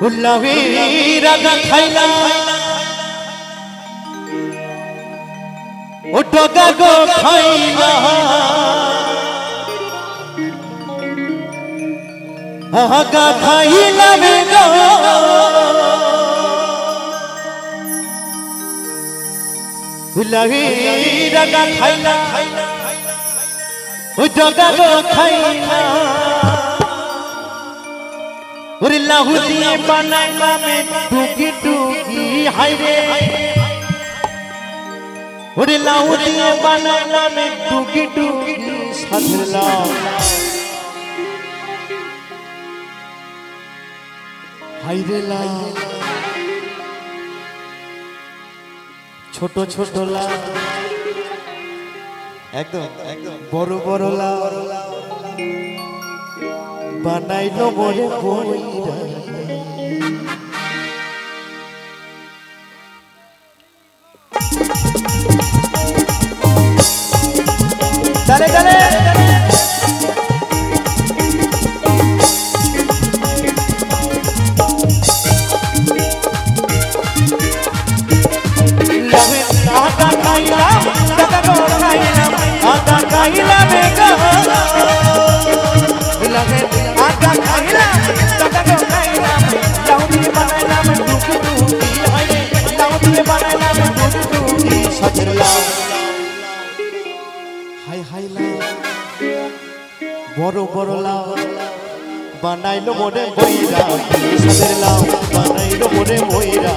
उल्लावी रागा खाइला उठोगा गो खाइला आगा खाइला बेगो उल्लावी रागा खाइला उठोगा गो खाइला और लाहुदी बनाइला में टूकी टूकी हाय रे और लाहुदी बनाइला में टूकी टूकी साधला हाय रे ला छोटो छोटो ला एकदम बड़ो बड़ो ला बनाइलो मोरे बोइरा चले चले लवे आटा खाइला तका को खाइला आटा खाइला बेगा लवे आटा खाइला तका को खाइला लाउडी बनाइला में टूकी टूकी हाय लाउडी बनाइला में टूकी टूकी सजला हाय हाय ला बड़ो बड़ो ला बनाइलो मोरे बोइरा सजला बनाइलो मोरे बोइरा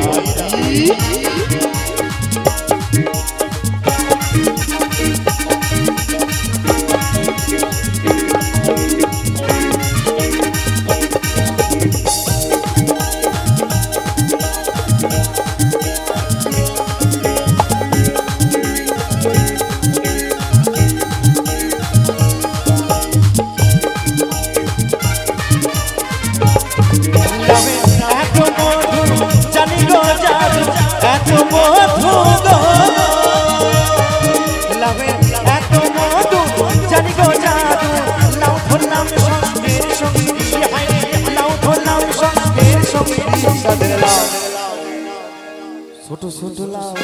छोटो छोटो लाओ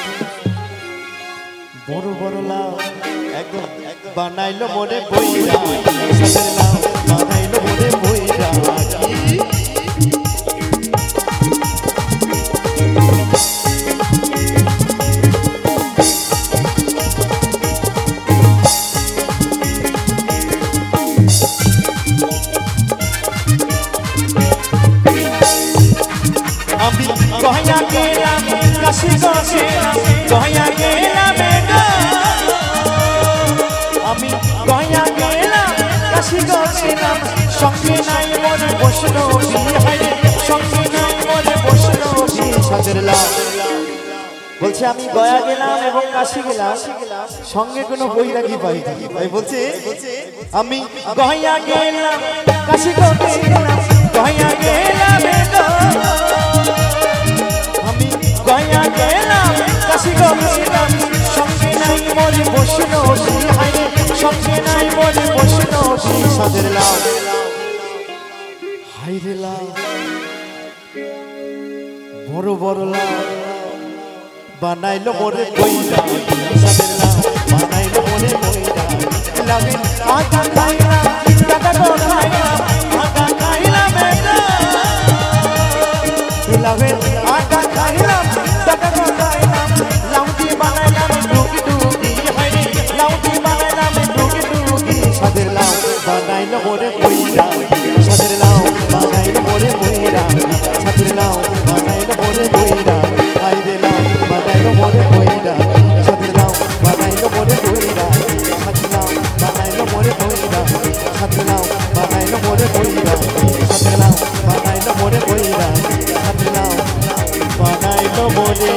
बड़ो बड़ो लाओ एकदम बनाइलो मोरे बोइरा सजला बनाइलो मोरे बोइरा अभी कहया केला काशी काशी कहया केला बेगा अभी कहया केला काशी काशी नाम संगे नाई मोरे बसनो भी हाय संगे नाई मोरे बसनो भी सजला বলছে আমি গয়া গেলাম এবং কাশী গেলাম সঙ্গে কোনো বৈরাগী পাইনি ভাই বলছে আমি গয়া গেলাম কাশী গেলাম গয়া গেলাম বেগো আমি গয়া গেলাম কাশী গেলাম সঙ্গে নাই মোরে বসনো হায় সঙ্গে নাই মোরে বসনো সজলা হায় রে লা বড় বড় লা बनाइलो मोरे बोइरा सजला बनाइलो मोरे बोइरा लगे आटा खाइला तका को खाइला आटा खाइला बेटा लगे आटा खाइला तका को खाइला लाउडी बनाइला में टूकी टूकी हाय लाउडी बनाइला में टूकी टूकी सजला बनाइलो मोरे बोइरा सजला बनाइलो मोरे बोइरा सजला बनाइलो मोरे बोइरा हाय रे ला बनाइलो मोरे बोइरा सजला बनाइलो मोरे बोइरा सजला बनाइलो मोरे बोइरा सजला बनाइलो मोरे बोइरा सजला बनाइलो मोरे बोइरा सजला बनाइलो मोरे